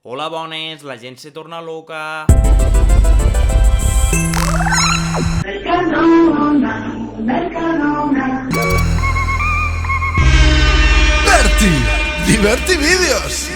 Hola, bones, la gent se torna loca. Berti, Diverti Vídeos.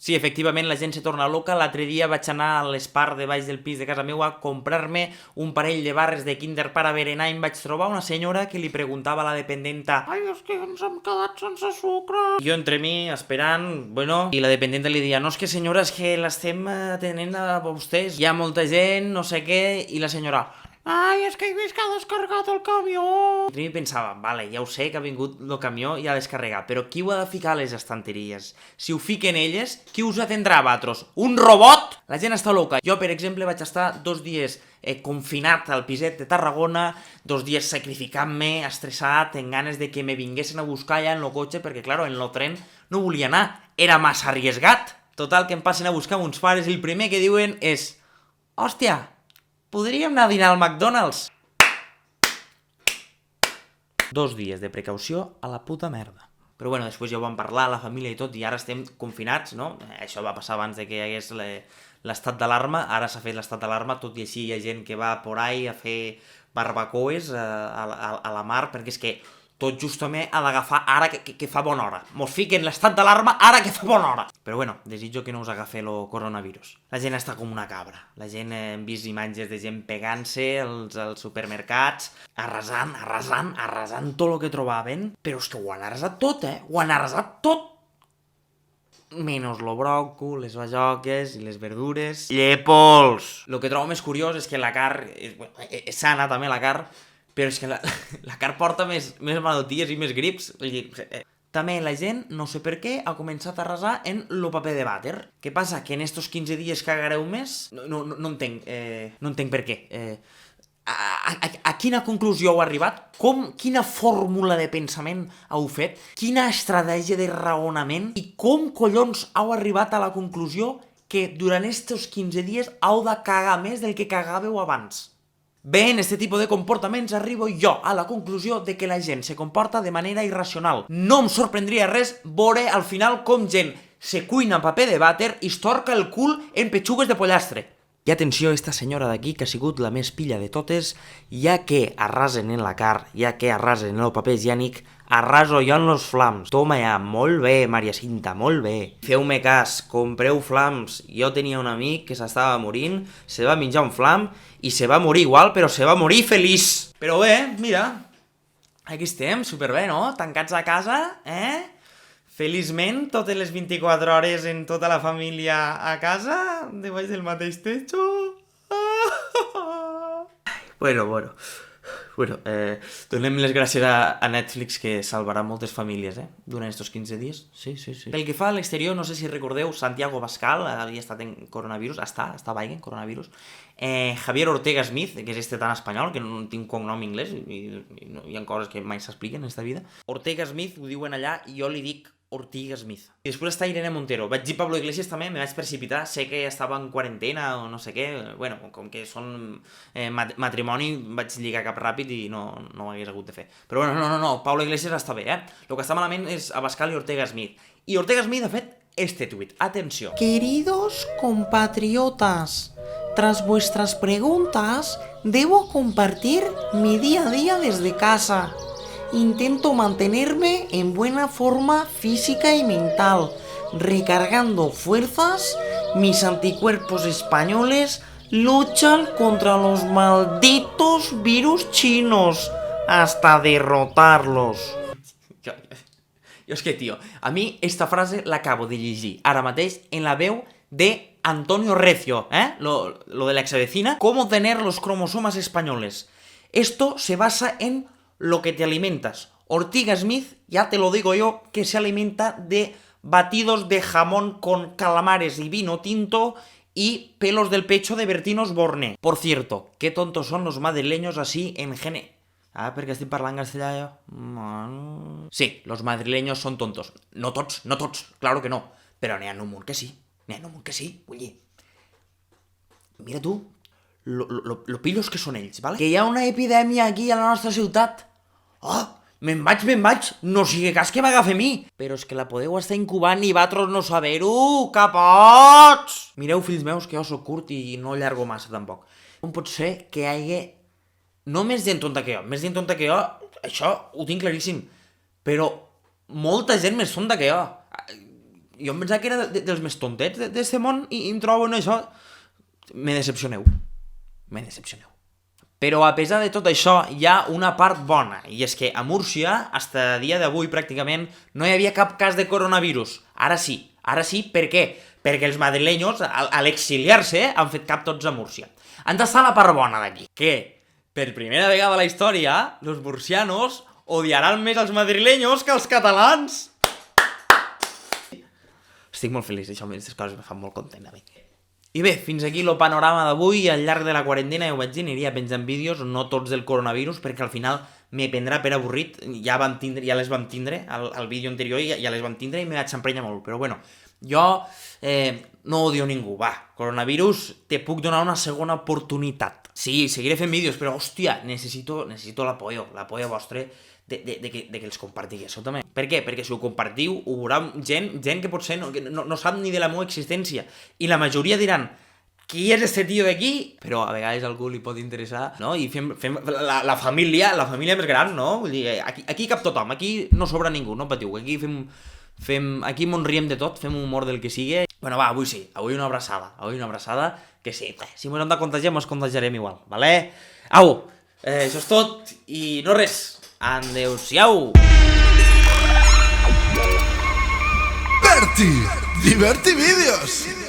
Sí, efectivament, la gent se torna loca. L'altre dia vaig anar a l'Espar de baix del pis de casa meva a comprar-me un parell de barres de Kinder para berenar i em vaig trobar una senyora que li preguntava a la dependenta: «Ai, és que ens hem quedat sense sucre». I jo entre mi, esperant, i la dependenta li deia: «No, és que senyora, és que l'estem atenent a vostès. Hi ha molta gent, no sé què», i la senyora: «Ai, és que he vist que ha descarregat el camió». I mi pensava, vale, ja ho sé que ha vingut el camió i ha descarregat, però qui ho ha de ficar a les estanteries? Si ho fiquen elles, qui us atendrà a vosaltres? Un robot? La gent està loca. Jo, per exemple, vaig estar 2 dies confinat al piset de Tarragona, 2 dies sacrificant-me, estressat, en ganes de que me vinguessin a buscar ja en el cotxe, perquè, claro, en el tren no volia anar, era massa arriesgat. Total, que em passen a buscar uns pares i el primer que diuen és: «Hòstia, podríem anar a dinar al McDonald's?» 2 dies de precaució a la puta merda. Però bueno, després ja ho vam parlar, la família i tot, i ara estem confinats, no? Això va passar abans de que hi hagués l'estat d'alarma, ara s'ha fet l'estat d'alarma, tot i així hi ha gent que va por ahí a fer barbacoes a la mar, perquè és que tot justament ha d'agafar ara que fa bona hora. Mos fiquen l'estat d'alarma ara que fa bona hora. Però bueno, desitjo que no us agafi el coronavirus. La gent està com una cabra. La gent, hem vist imatges de gent pegant-se als supermercats, arrasant tot el que trobaven, però és que ho han arrasat tot, Ho han arrasat tot! Menys lo bròcol, les bajoques i les verdures. Llépols! Lo que trobo més curiós és que la carn és sana, també, la carn, però és que la carn porta més malalties i més grips. Vull dir, també la gent, no sé per què, ha començat a arrasar en lo paper de vàter. Què passa? Que en estos 15 dies cagareu més? No entenc per què. A quina conclusió heu arribat? Quina fórmula de pensament heu fet? Quina estratègia de raonament? I com collons heu arribat a la conclusió que durant estos 15 dies heu de cagar més del que cagàveu abans? Bé, en este tipus de comportaments arribo jo a la conclusió de que la gent se comporta de manera irracional. No em sorprendria res veure al final com gent se cuina paper de vàter i es torca el cul en petxugues de pollastre. I atenció, esta senyora d'aquí, que ha sigut la més pilla de totes, ja que arrasen en la carn, ja que arrasen en el paper higiènic, arraso jo en los flams. Toma ja, molt bé, Maria Cinta, molt bé. Feu-me cas, compreu flams. Jo tenia un amic que s'estava morint, se va menjar un flam i se va morir igual, però se va morir feliç. Però bé, mira, aquí estem, superbé, no? Tancats a casa, Feliçment, totes les 24 hores en tota la família a casa, debaix del mateix techo. Bueno, donem les gràcies a Netflix, que salvarà moltes famílies, durant estos 15 dies. Sí. Pel que fa a l'exterior, no sé si recordeu, Santiago Bascal havia estat en coronavirus, estava en coronavirus. Javier Ortega Smith, que és este tan espanyol, que no tinc cognom anglès, i hi ha coses que mai s'expliquen en esta vida. Ortega Smith, ho diuen allà, i jo li dic Ortiga Smith. I després està Irene Montero. Vaig dir Pablo Iglesias també, me vaig precipitar, sé que estava en quarantena o no sé què, bueno, com que són matrimoni, vaig lligar cap ràpid i no ho hagués hagut de fer. Però bueno, no, Pablo Iglesias està bé, El que està malament és Abascal i Ortega Smith. I Ortega Smith ha fet este tuit, atenció. Queridos compatriotas, tras vuestras preguntas, debo compartir mi día a día desde casa. Intento mantenerme en buena forma física y mental, recargando fuerzas. Mis anticuerpos españoles luchan contra los malditos virus chinos hasta derrotarlos. Jo és que, tio, a mi esta frase l'acabo de llegir ara mateix en la veu de Antonio Recio, lo de la exavecina. ¿Cómo tener los cromosomas españoles? Esto se basa en lo que te alimentas. Ortega Smith, ya te lo digo yo, que se alimenta de batidos de jamón con calamares y vino tinto y pelos del pecho de Bertín Osborne. Por cierto, qué tontos son los madrileños así en perquè estic parlant castellà jo? Sí, los madrileños son tontos. No tots, claro que no. Però n'hi ha un munt que sí. Vull dir, mira tu, lo pillos que són ells, ¿vale? Que hi ha una epidèmia aquí a la nostra ciutat. Oh, me'n vaig, no sigui cas que m'agafi a mi. Però és que la podeu estar incubant i vosaltres no saber-ho, capots! Mireu, fills meus, que jo sóc curt i no llargo massa, tampoc. Com pot ser que hi hagi no més gent tonta que jo, això ho tinc claríssim, però molta gent més tonta que jo. Jo em pensava que era dels més tontets d'aquest món i em trobo en això. Me decepcioneu. Però a pesar de tot això, hi ha una part bona, i és que a Múrcia, fins a dia d'avui pràcticament, no hi havia cap cas de coronavirus. Ara sí, per què? Perquè els madrileños, a l'exiliar-se, han fet cap tots a Múrcia. Han d'estar la part bona d'aquí, que per primera vegada a la història, els murcianos odiaran més els madrileños que els catalans. Estic molt feliç, aquestes coses em fan molt content a mi. I bé, fins aquí el panorama d'avui. Al llarg de la quarantena, ja ho vaig dir, aniria penjant vídeos, no tots del coronavirus, perquè al final me prendrà per avorrit. Ja les vam tindre, al vídeo anterior ja les vam tindre i me vaig emprenyar molt. Però bueno, jo no odio ningú, va. Coronavirus, te puc donar una segona oportunitat. Sí, seguiré fent vídeos, però hòstia, necessito l'apoyo vostre de que els compartiguéssiu també. Per què? Perquè si ho compartiu, ho veurà gent que potser no sap ni de la meva existència. I la majoria diran, qui és este tio d'aquí? Però a vegades a algú li pot interessar, no? I fem la família més gran, no? Vull dir, aquí cap tothom, aquí no sobra ningú, no patiu. Aquí aquí mos riem de tot, fem humor del que sigui. Bueno, va, avui sí, avui una abraçada, que sí, si mos hem de contagiar, mos contagiarem igual, vale? Au, això és tot, i no res. Adéu-siau! Berti, Diverti Vídeos!